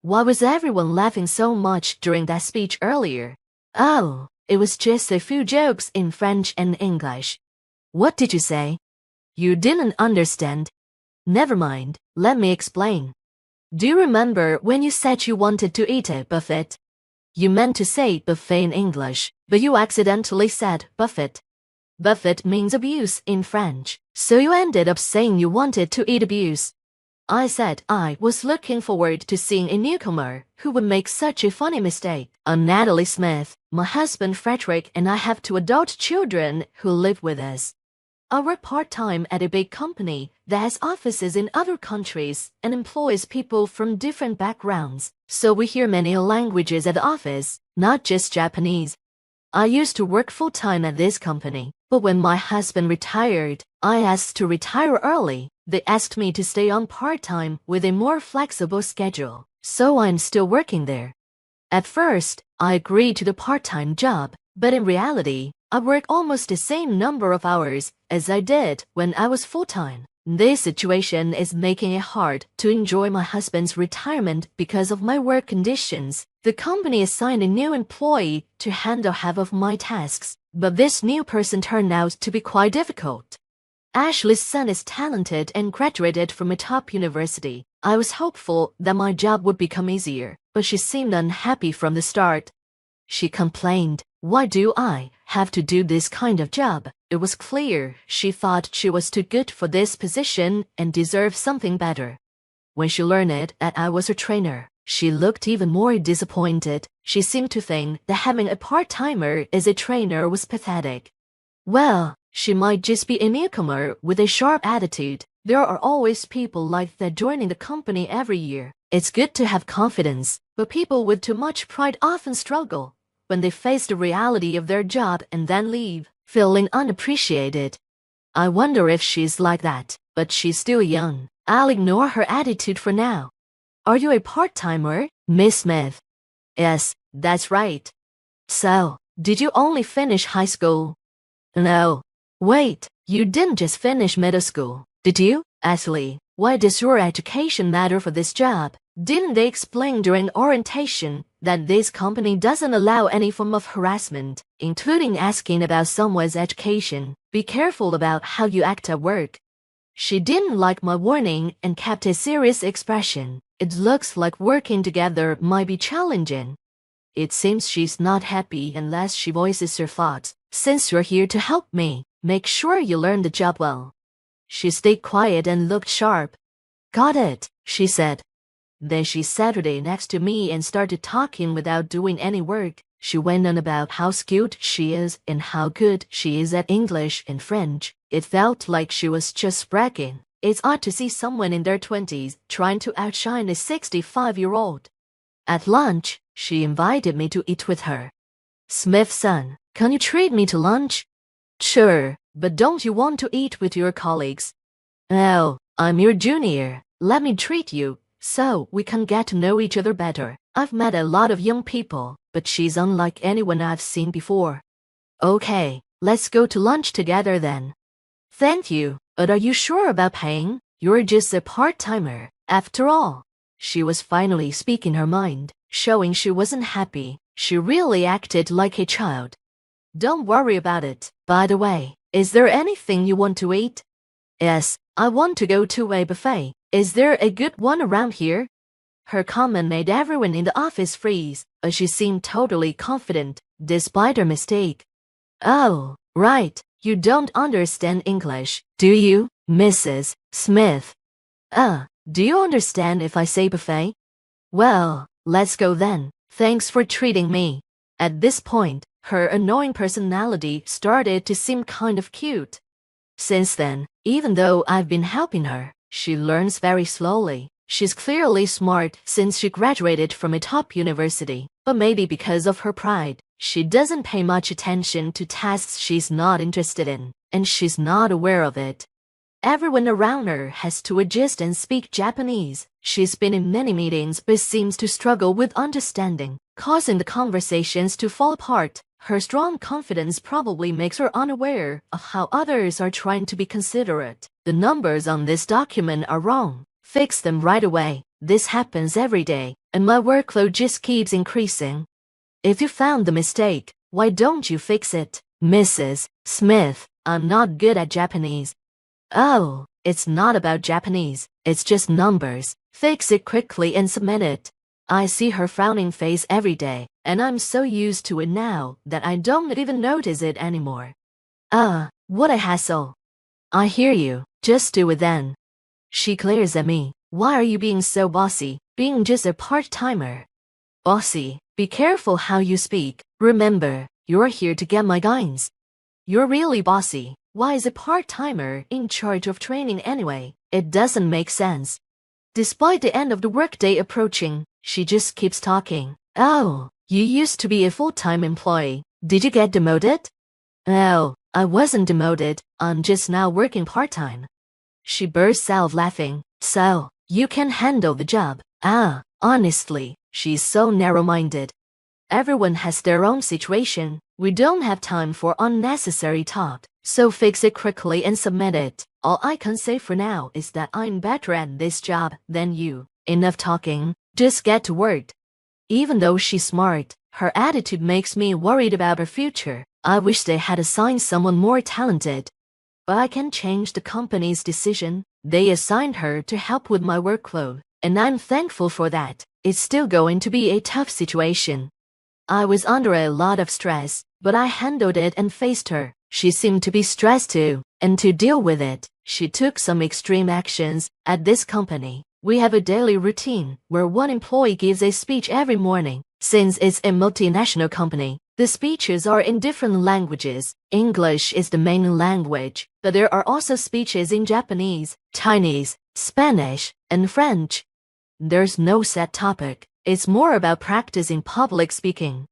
Why was everyone laughing so much during that speech earlier? Oh, it was just a few jokes in French and English. What did you say? You didn't understand. Never mind, let me explain. Do you remember when you said you wanted to eat a buffet? You meant to say buffet in English, but you accidentally said buffet. Buffet means abuse in French, so you ended up saying you wanted to eat abuse. I said I was looking forward to seeing a newcomer who would make such a funny mistake. I'm Natalie Smith. My husband Frederick and I have 2 adult children who live with us. I work part-time at a big company that has offices in other countries and employs people from different backgrounds, so we hear many languages at the office, not just Japanese. I used to work full-time at this company, but when my husband retired, I asked to retire early. They asked me to stay on part-time with a more flexible schedule, so I'm still working there. At first, I agreed to the part-time job, but in reality, I work almost the same number of hours as I did when I was full-time. This situation is making it hard to enjoy my husband's retirement because of my work conditions. The company assigned a new employee to handle half of my tasks, but this new person turned out to be quite difficult. Ashley's son is talented and graduated from a top university. I was hopeful that my job would become easier, but she seemed unhappy from the start. She complained, "Why do I have to do this kind of job?" It was clear she thought she was too good for this position and deserved something better. When she learned that I was her trainer, she looked even more disappointed. She seemed to think that having a part-timer as a trainer was pathetic. Well, she might just be a newcomer with a sharp attitude. There are always people like that joining the company every year. It's good to have confidence, but people with too much pride often struggle when they face the reality of their job and then leave, feeling unappreciated. I wonder if she's like that, but she's still young. I'll ignore her attitude for now. Are you a part-timer, Miss Smith? Yes, that's right. So, did you only finish high school? No. Wait, you didn't just finish middle school, did you? Ashley, why does your education matter for this job? Didn't they explain during orientation that this company doesn't allow any form of harassment, including asking about someone's education? Be careful about how you act at work. She didn't like my warning and kept a serious expression. It looks like working together might be challenging. It seems she's not happy unless she voices her thoughts. Since you're here to help me, make sure you learn the job well. She stayed quiet and looked sharp. Got it, she said. Then she sat next to me and started talking without doing any work. She went on about how skilled she is and how good she is at English and French. It felt like she was just bragging. It's odd to see someone in their 20s trying to outshine a 65-year-old. At lunch, she invited me to eat with her. Smith's son, can you treat me to lunch? Sure, but don't you want to eat with your colleagues? No, I'm your junior. Let me treat you, so we can get to know each other better. I've met a lot of young people, but she's unlike anyone I've seen before. Okay, let's go to lunch together then. Thank you, but are you sure about paying? You're just a part-timer, after all. She was finally speaking her mind, showing she wasn't happy. She really acted like a child. Don't worry about it. By the way, is there anything you want to eat? Yes, I want to go to a buffet. Is there a good one around here? Her comment made everyone in the office freeze, but she seemed totally confident, despite her mistake. Oh, right, you don't understand English, do you, Mrs. Smith? Do you understand if I say buffet? Well, let's go then. Thanks for treating me. At this point, her annoying personality started to seem kind of cute. Since then, even though I've been helping her, she learns very slowly. She's clearly smart since she graduated from a top university, but maybe because of her pride, she doesn't pay much attention to tasks she's not interested in, and she's not aware of it. Everyone around her has to adjust and speak Japanese. She's been in many meetings but seems to struggle with understanding, causing the conversations to fall apart. Her strong confidence probably makes her unaware of how others are trying to be considerate. The numbers on this document are wrong. Fix them right away. This happens every day, and my workload just keeps increasing. If you found the mistake, why don't you fix it? Mrs. Smith, I'm not good at Japanese. Oh, it's not about Japanese, it's just numbers. Fix it quickly and submit it. I see her frowning face every day, and I'm so used to it now that I don't even notice it anymore. What a hassle. I hear you, just do it then. She glares at me. Why are you being so bossy, being just a part-timer? Bossy, be careful how you speak. Remember, you're here to get my guidance. You're really bossy. Why is a part-timer in charge of training anyway? It doesn't make sense. Despite the end of the workday approaching, she just keeps talking. Oh, you used to be a full-time employee. Did you get demoted? Oh, I wasn't demoted. I'm just now working part-time. She bursts out laughing. So, you can handle the job. Honestly, she's so narrow-minded. Everyone has their own situation. We don't have time for unnecessary talk, so fix it quickly and submit it. All I can say for now is that I'm better at this job than you. Enough talking, just get to work. Even though she's smart, her attitude makes me worried about her future. I wish they had assigned someone more talented. But I can't change the company's decision. They assigned her to help with my workload, and I'm thankful for that. It's still going to be a tough situation. I was under a lot of stress, but I handled it and faced her. She seemed to be stressed too, and to deal with it, she took some extreme actions. At this company, we have a daily routine where one employee gives a speech every morning. Since it's a multinational company, the speeches are in different languages. English is the main language, but there are also speeches in Japanese, Chinese, Spanish, and French. There's no set topic. It's more about practicing public speaking.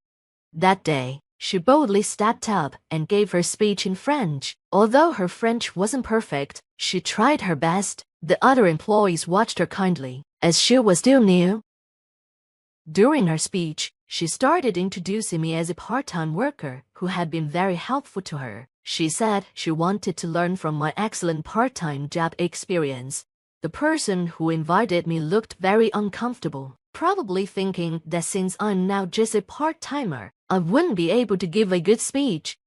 That day, she boldly stepped up and gave her speech in French. Although her French wasn't perfect, she tried her best. The other employees watched her kindly, as she was still new. During her speech, she started introducing me as a part-time worker who had been very helpful to her. She said she wanted to learn from my excellent part-time job experience. The person who invited me looked very uncomfortable, probably thinking that since I'm now just a part-timer, I wouldn't be able to give a good speech.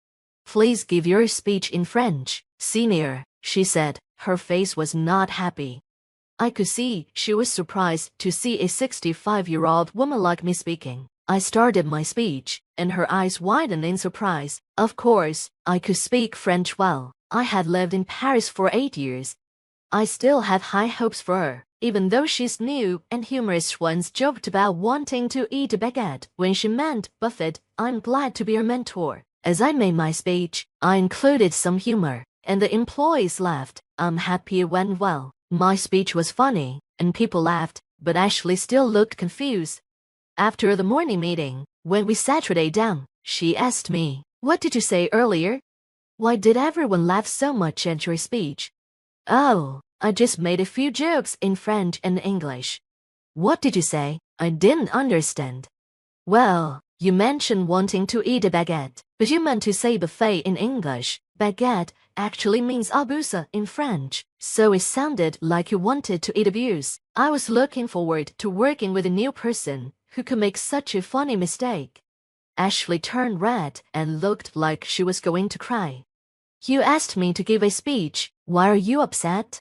Please give your speech in French, senior, she said. Her face was not happy. I could see she was surprised to see a 65-year-old woman like me speaking. I started my speech, and her eyes widened in surprise. Of course, I could speak French well. I had lived in Paris for 8 years. I still had high hopes for her, even though she's new, and humorous ones joked about wanting to eat a baguette when she meant buffet. I'm glad to be her mentor. As I made my speech, I included some humor, and the employees laughed. I'm happy it went well. My speech was funny, and people laughed, but Ashley still looked confused. After the morning meeting, when we sat her down, she asked me, "What did you say earlier? Why did everyone laugh so much at your speech?" "Oh, I just made a few jokes in French and English." "What did you say? I didn't understand." "Well, you mentioned wanting to eat a baguette, but you meant to say buffet in English. Baguette actually means abusa in French, so it sounded like you wanted to eat abuse. I was looking forward to working with a new person who could make such a funny mistake." Ashley turned red and looked like she was going to cry. "You asked me to give a speech. Why are you upset?"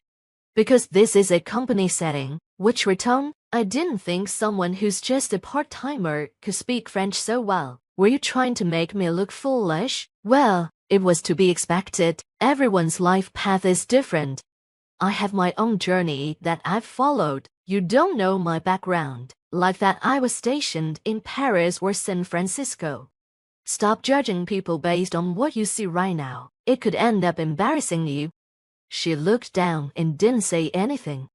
"Because this is a company setting." Which retone? "I didn't think someone who's just a part-timer could speak French so well. Were you trying to make me look foolish?" "Well, it was to be expected. Everyone's life path is different. I have my own journey that I've followed. You don't know my background, like that I was stationed in Paris or San Francisco. Stop judging people based on what you see right now. It could end up embarrassing you." She looked down and didn't say anything.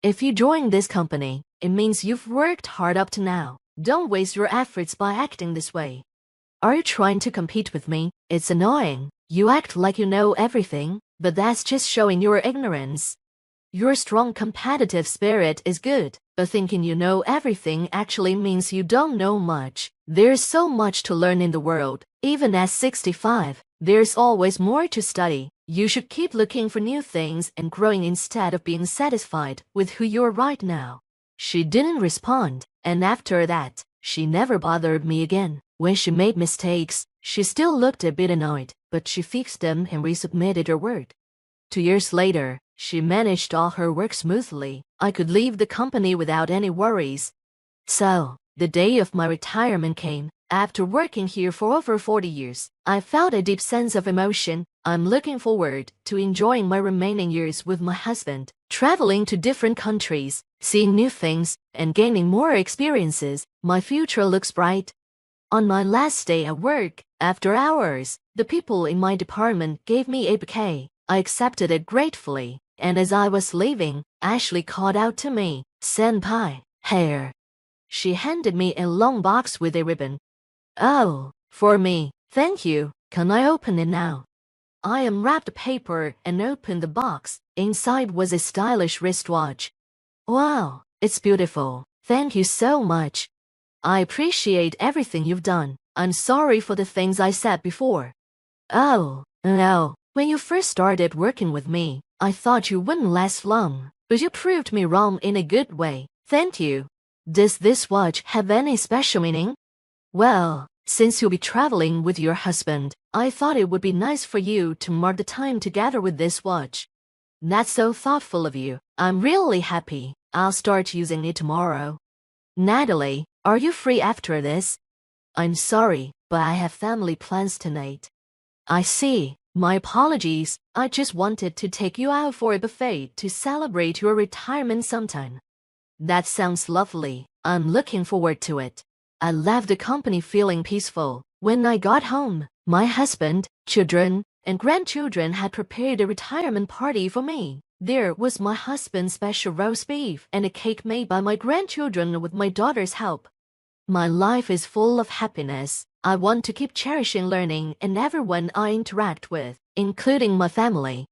"If you join this company, it means you've worked hard up to now. Don't waste your efforts by acting this way. Are you trying to compete with me? It's annoying. You act like you know everything, but that's just showing your ignorance. Your strong competitive spirit is good, but thinking you know everything actually means you don't know much. There's so much to learn in the world. Even at 65, there's always more to study. You should keep looking for new things and growing instead of being satisfied with who you are right now." She didn't respond, and after that, she never bothered me again. When she made mistakes, she still looked a bit annoyed, but she fixed them and resubmitted her work. 2 years later, she managed all her work smoothly. I could leave the company without any worries. So, the day of my retirement came. After working here for over 40 years, I felt a deep sense of emotion. I'm looking forward to enjoying my remaining years with my husband, traveling to different countries, seeing new things, and gaining more experiences. My future looks bright. On my last day at work, after hours, the people in my department gave me a bouquet. I accepted it gratefully, and as I was leaving, Ashley called out to me, "Senpai, here." She handed me a long box with a ribbon. "Oh, for me, thank you. Can I open it now?" I unwrapped the paper and opened the box. Inside was a stylish wristwatch. "Wow, it's beautiful. Thank you so much. I appreciate everything you've done. I'm sorry for the things I said before." "Oh, no. When you first started working with me, I thought you wouldn't last long, but you proved me wrong in a good way. Thank you. Does this watch have any special meaning?" "Well, since you'll be traveling with your husband, I thought it would be nice for you to mark the time together with this watch." "That's so thoughtful of you. I'm really happy. I'll start using it tomorrow." "Natalie, are you free after this?" "I'm sorry, but I have family plans tonight." "I see. My apologies. I just wanted to take you out for a buffet to celebrate your retirement sometime." "That sounds lovely. I'm looking forward to it." I left the company feeling peaceful. When I got home, my husband, children, and grandchildren had prepared a retirement party for me. There was my husband's special roast beef and a cake made by my grandchildren with my daughter's help. My life is full of happiness. I want to keep cherishing learning and everyone I interact with, including my family.